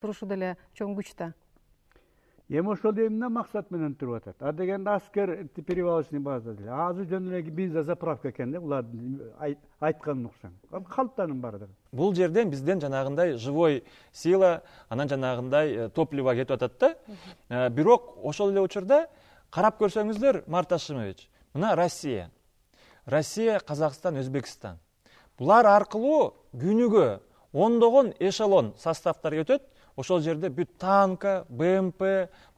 турушу деле чоң күч да. Эми ошол эмне максат менен туруп атат. А дегенде аскер перевалочный база деле. Азыр жөн эле бензин заправка экен да, булар айтканын уксаң. Калктанын бардыгы. Бул жерден бизден жанагындай живой сила, анан жанагындай топливо кетип атат да. Бирок ошол эле учурда карап көрсөңүздөр, Марат Ашимович, мына Россия, Казакстан, Өзбекстан. Булар аркылуу күнүгө ондогон эшелон составдар өтөт. Ошол жерде бүт танка, БМП,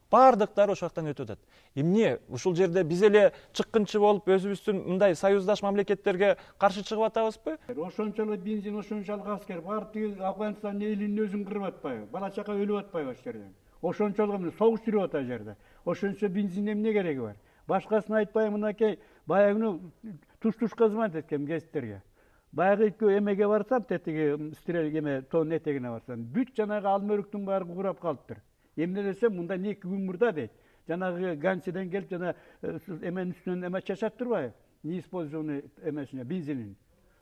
бардыктары ошол жактан өтүп атат. Эмне ушул жерде биз эле чыккынчы болуп өзүбүздүн мындай союздаш мамлекеттерге каршы чыгып атабызбы? Ошончолук бензин, ошончолук аскер бар, тиги Афганстан элинин өзүн кырып атпайбы? Бала чака өлүп атпайбы ошол жерде? Ошончолук эмне согуш жүрүп атат жерде. Ошончо бензин эмне кереги бар? Башкасын айтпайм, мынакей баягы туш-тушка кызмат эткем гезиттерге. Баягы эмеге барсам, тетиги стрел эме тон этегине барсам, бүт жанагы алмөрүктүн баары курап калыптыр. Эмне десем, мында 2 күн мурда дейт. Жанагы Ганчиден келип жана эменин үстүнөн эме чачат турбайбы? Неиспользованный эмесине, бензинин.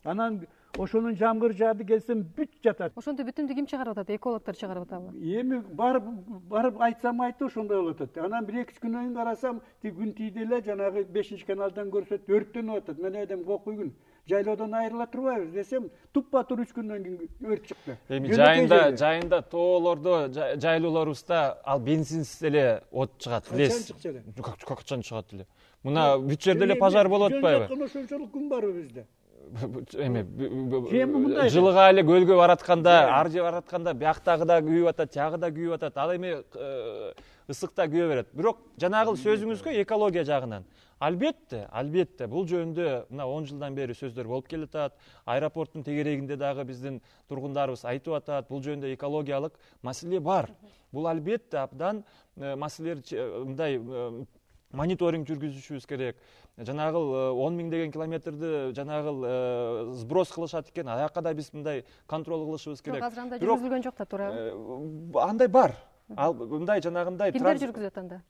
Анан ошонун жамгыр жаады келсем бүт жатат. Ошондо бүтүндү ким чыгарып атат? Экологдор чыгарып атабы? Эми барып айтсам айтты, ошондой болуп атат. Анан 1-2 күнөн кийин карасам, күн тийди эле жанагы 5-каналдан көрсөтүп өрттөнүп атат. Мен айдым, кокуй күн жайлоодон айрыла турбайбыз десем, туппа-тур 3 күндөн кийин өрт чыкты. Эми жайында тоолордо, жайлоолорубузда ал бензинсиз эле от чыгат, билесиз. Качан чыгат эле. Мына бүт жерде эле пожар болуп атпайбы? Ошончолук күн барбы бизде? Эми жылыга эле көлгө баратканда, ар же баратканда бияктагы да күйүп атат, тягы да күйүп атат. Ал эми ысыкта күйө берет. Бирок жанагы сөзүңүзгө экология жагынан албетте бул жөнүндө мына 10 жылдан бери сөздөр болуп келатат. Аэропорттун тегерегинде дагы биздин тургундарыбыз айтып атат. Бул жөнүндө экологиялык маселе бар. Бул албетте абдан маселелер мындай мониторинг жүргүзүшүбүз керек. Жанагы 10 миңдеген километрди жанагы сброс кылышат экен. Аяка да биз мындай контроль кылышыбыз керек. Азыр андай жүргүзүлгөн жок да, туура. Андай бар. Ал мындай жанагындай кимдер жүргүзөт анда?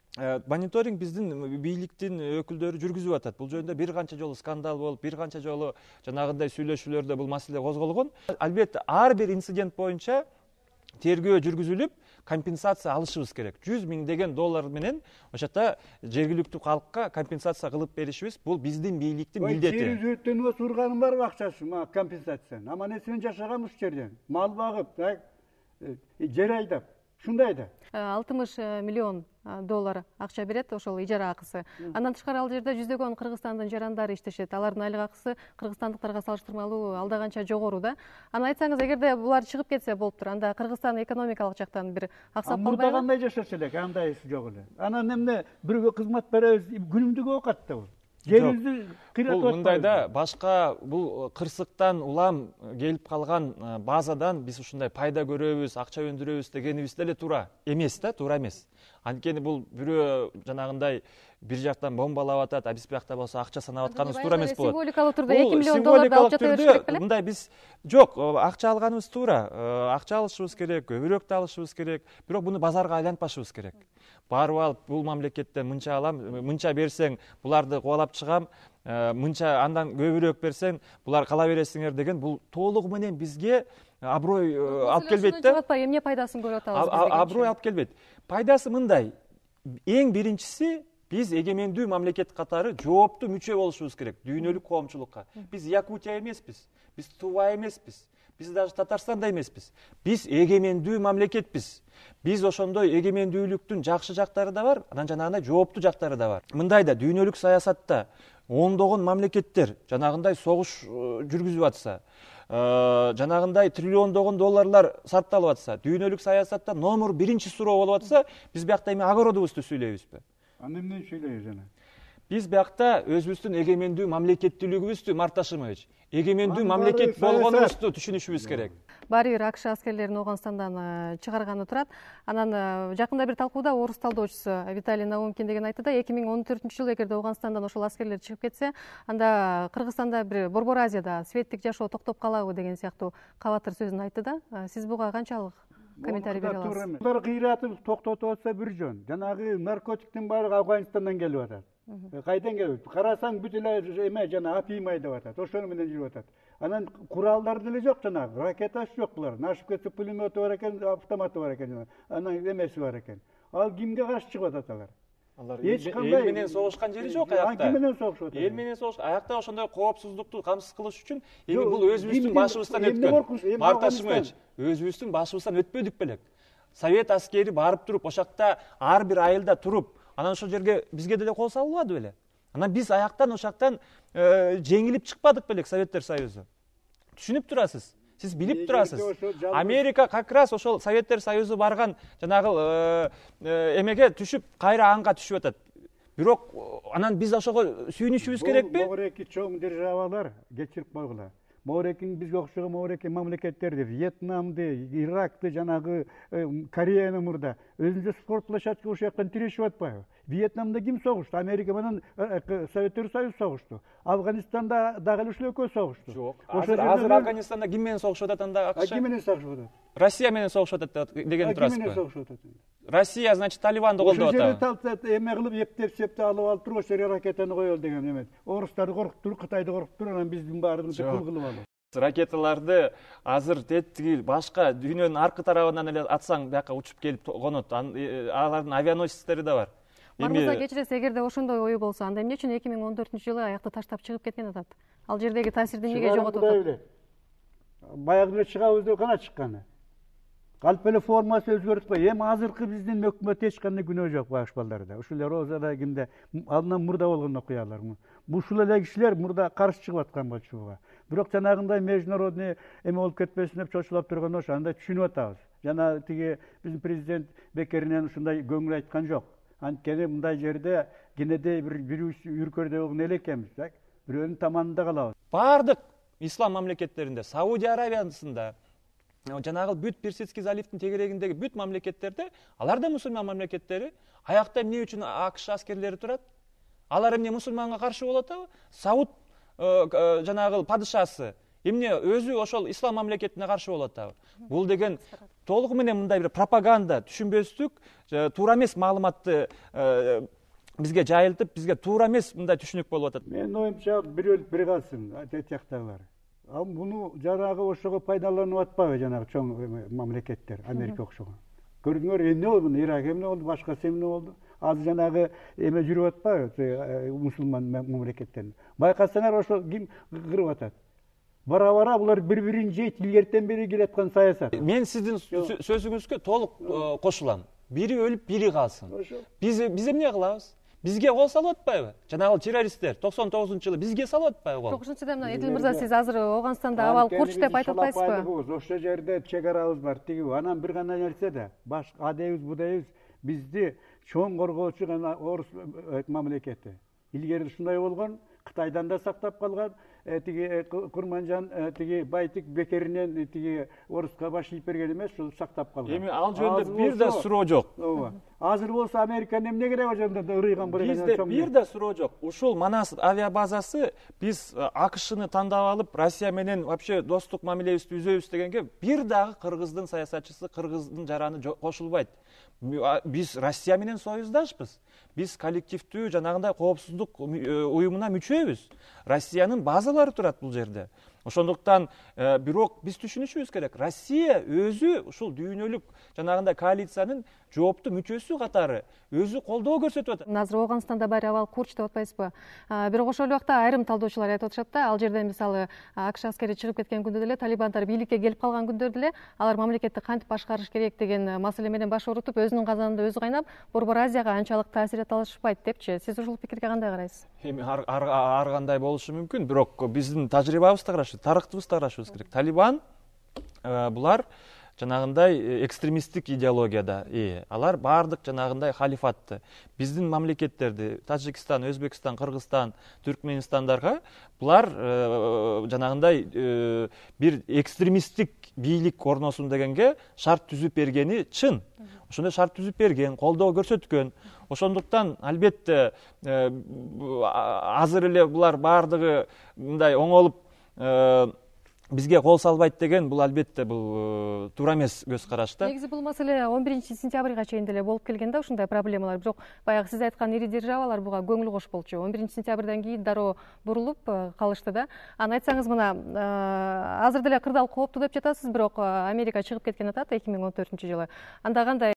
Мониторинг биздин бийликтин өкүлдөрү жүргүзүп атат. Бул жөнүндө бир канча жолу скандал болуп, бир канча жолу жанагындай сүйлөшүүлөрдө бул маселе козголгон. Албетте ар бир инцидент боюнча тергөө жүргүзүлүп, компенсация алышыбыз керек. 100 миңдеген доллар менен ошота жергиликтүү калкка компенсация кылып беришибиз бул биздин бийликтин милдети. Жер өрттөнүп сурганым барбы акчасы, компенсацияны? Аман эсен жашагам ушул жерден. Мал багып, жер айдап. Шундай да. 60 миллион доллар акча берет, ошол ижара акысы. Андан тышкары ал жерде жүздөгөн Кыргызстандын жарандары иштешет. Алардын айлык акысы кыргызстандыктарга салыштырмалуу алда канча жогору да. Аны айтсаңыз, эгерде булар чыгып кетсе болуптур, анда Кыргызстан экономикалык жактан бир аксап калбайбы? Мурда кандай жашаса элек, андайсы жок эле. Анан эмне бирөөгө кызмат беребиз, күнүмдүк окат да бул. Жерибизди кыйратып атпайбы? Мындайда башка бул кырсыктан улам келип калган базадан биз ушундай пайда көрөбүз, акча өндүрөбүз дегенибиз деле туура эмес да, туура эмес. Анткени бул бирөө жанагындай бир жактан бомбалап атат, а биз биякта болсо акча санап атканыбыз туура эмес болот. Символикалуу турда 2 миллион долларды алып жата бериш керек беле? Мындай биз жок, акча алганыбыз туура. Акча алышыбыз керек, көбүрөөктү алышыбыз керек. Бирок буну базарга айлантпашыбыз керек. Барып алып бул мамлекеттен мынча алам, мынча берсең буларды кубалап чыгам, мынча андан көбүрөөк берсең булар кала бересиңер деген бул толугу менен бизге аброй алып келбейт да. Эмне пайдасын көрүп атабыз биз? Аброй алып келбейт. Пайдасы мындай. Эң биринчиси биз эгемендүү мамлекет катары жооптуу мүчө болушубуз керек дүйнөлүк коомчулукка. Биз Якутия эмеспиз, биз Тува эмеспиз, биз даже Татарстанда эмеспиз. Биз эгемендүү мамлекетпиз. Биз ошондой эгемендүүлүктүн жакшы жактары да бар, анан жанагындай жооптуу жактары да бар. Мындайда дүйнөлүк саясатта ондогон мамлекеттер жанагындай согуш жүргүзүп атса, жанагындай триллиондогон долларлар сарпталып атса, дүйнөлүк саясатта номер 1 суроо болуп атса, биз биякта эми огородубузду сүйлөйбүзбү? Аны эмне сүйлөйбүз ана? Биз биякта өзүбүздүн эгемендүү мамлекеттүүлүгүбүздү, Марат Ашимович, эгемендүү мамлекет болгонубузду түшүнүшүбүз керек. Баары бир АКШ аскерлерин Ооганстандан чыгарганы турат. Анан жакында бир талкууда орус талдоочусу Виталий Наумкин деген айтты да, 2014-жылы эгерде Ооганстандан ошол аскерлер чыгып кетсе, анда Кыргызстанда бир Борбор Азияда светтик жашоо токтоп калабы деген сыяктуу кабатыр сөзүн айтты да. Сиз буга канчалык комментарий бере аласыз? Булар кыйратып токтотуп атса бир жөн. Жанагы наркотиктин баары Афганистандан келип атат. Кайдан келет? Карасаң бүт эле эме жана апиймай деп атат. Ошону менен жүрүп атат. Анан куралдар деле жок жана, ракетасы жок булар. Ашып кетсе пулемети бар экен, автоматы бар экен, анан эмеси бар экен. Ал кимге каршы чыгып атат алар? Алар эл менен согушкан жери жок аякта. Ким менен согушуп атат? Эл менен согуш. Аякта ошондой коопсуздукту камсыз кылыш үчүн эми бул өзүбүздүн башыбыздан өткөн. Марат Ашимович, өзүбүздүн башыбыздан өтпөдүк белек. Совет аскери барып туруп, ошакта ар бир айылда туруп, анан ошол жерге бизге деле кол салбады беле. Анан биз аяктан ошактан жеңилип чыкпадык белек Советтер Союзу. Түшүнүп турасыз. Сиз билип турасыз. Америка как раз ошол Советтер Союзу барган жанагы эмеге түшүп, кайра анга түшүп атат. Бирок анан биз ошого сүйүнүшүбүз керекпи? Могуреки чоң державалар кечирип койгула. Могурекин бизге окшогон могуреки мамлекеттерди, Вьетнамды, Иракты, жанагы Кореяны мурда өзүнчө спорт площадкасы ошол жактан тирешип атпайбы? Вьетнамда ким согушту? Америка менен Советтер Союзу согушту. Афганистанда дагы эле ушул экөө согушту. Жок. Азыр Афганистанда ким менен согушуп атат анда акш? Ким менен согушуп атат? Россия менен согушуп атат деген турасызбы? Ким менен согушуп атат? Россия, значит, Талибанды колдоп атат. Ошол жерде эме кылып эптеп алып туруп, ошол жерге ракетаны коёл деген эме. Орустарды коркуттуруп, Кытайды коркуттуруп, анан биздин баарыбызды кыл кылып алып. Ракеталарды азыр тетиги башка дүйнөнүн аркы тарабынан эле атсаң бияка учуп келип конот. Алардын авианосецтери да бар. Мармыза кечиресиз, эгерде ошондой ою болсо, анда эмне үчүн 2014-жылы аякты таштап чыгып кеткен атат? Ал жердеги таасирди эмнеге жоготуп атат? Баягы эле чыгабыз деп гана чыкканы. Калп эле формасы өзгөртпөй. Эми азыркы биздин өкмөт эч кандай күнөө жок багыш балдарда. Ушул эле Розада кимде андан мурда болгон окуялар. Ушул эле кишилер мурда каршы чыгып аткан болчу буга. Бирок жанагындай международный эме болуп кетпесин деп чочулап турган ошо анда түшүнүп атабыз. Жана тиги биздин президент Бекеринен ушундай көңүл айткан жок. Анткени мындай жерде кенеде бир үркөрдө болгон эле экенбиз, так? Бирөөнүн таманында калабыз. Бардык ислам мамлекеттеринде, Саудия Арабиясында, жанагы бүт Персидский заливдин тегерегиндеги бүт мамлекеттерде, алар да мусулман мамлекеттери, аякта эмне үчүн АКШ аскерлери турат? Алар эмне мусулманга каршы болуп атабы? Сауд жанагы падышасы эмне өзү ошол ислам мамлекетине каршы болуп атабы? Бул деген толугу менен мындай бир пропаганда, түшүнбөстүк, туура эмес маалыматты бизге жайылтып, бизге туура эмес мындай түшүнүк болуп атат. Менин оюмча бир өлүп бир калсын, тет жактагылар. Ал муну жанагы ошого пайдаланып атпайбы жанагы чоң мамлекеттер, Америка окшогон. Көрдүңөр эмне болду? Ирак эмне болду? Башкасы эмне болду? Азыр жанагы эме жүрүп атпайбы мусулман мамлекеттерин. Байкасаңар ошол ким кырып атат? Бара-бара булар бири-бирин жейт, илгертен бери келаткан саясат. Мен сиздин сөзүңүзгө толук кошулам. Бири өлүп, бири калсын. Биз эмне кылабыз? Бизге кол салып атпайбы? Жанагы террористтер 99-жылы бизге салып атпайбы кол? 9-жылда мына Эдил мырза, сиз азыр Ооганстанда абал курч деп айтып атпайсызбы? Ошол жерде чек арабыз бар, тиги. Анан бир гана нерсе да, башка адебиз, будебиз бизди чоң коргоочу гана орус мамлекети. Илгери ушундай болгон, Кытайдан да сактап калган, тиги Курманжан тиги Байтик Бекеринен тиги оруска баш ийип берген эмес, ушул сактап калган. Эми ал жөнүндө бир да суроо жок. Азыр болсо Американын эмне кереги бар жөнүндө ырыйган бирген чоң. Бир да суроо жок. Ушул Манас авиабазасы биз АКШны тандап алып, Россия менен вообще достук мамилебизди үзөбүз дегенге бир дагы кыргыздын саясатчысы, кыргыздын жараны кошулбайт. Биз Россия менен союздашпыз. Биз коллективдүү жанагындай коопсуздук уюмуна мүчөбүз. Россиянын базалары турат бул жерде. Ошондуктан бирок биз түшүнүшүбүз керек. Россия өзү ушул дүйнөлүк жанагындай коалициянын жооптуу мүчөсү катары өзү колдоо көрсөтүп атат. Азыр Ооганстанда баары абал курч деп атпайсызбы? Бирок ошол убакта айрым талдоочулар айтып атышат да, ал жерде мисалы АКШ аскери чыгып кеткен күндө деле, талибандар бийликке келип калган күндө деле алар мамлекетти кантип башкарыш керек деген маселе менен баш оорутуп, өзүнүн казанында өзү кайнап, Борбор Азияга анчалык таасир эте алышпайт депчи. Сиз ушул пикирге кандай карайсыз? Эми ар кандай болушу мүмкүн, бирок биздин тажрыйбабызды карашыбыз, тарыхтыбызды карашыбыз керек. Талибан булар жанагындай экстремисттик идеологияда алар бардык жанагындай халифатты биздин мамлекеттерди, Тажикстан, Өзбекстан, Кыргызстан, Түркменистандарга булар жанагындай бир экстремисттик бийлик орносун дегенге шарт түзүп бергени чын. Ошондой шарт түзүп берген, колдоо көрсөткөн. Ошондуктан албетте азыр эле булар бардыгы мындай оңолуп бизге кол салбайт деген бул албетте бул туура эмес көз караш да. Негизи бул маселе 11 сентябрга чейин деле болуп келген да ушундай проблемалар. Бирок баягы сиз айткан ири державалар буга көңүл кошполчу. 11 сентябрдан кийин дароо бурулуп калышты да. Аны айтсаңыз мына азыр деле кырдаал кооптуу деп жатасыз, бирок Америка чыгып кеткен атат 2014-жылы. Анда кандай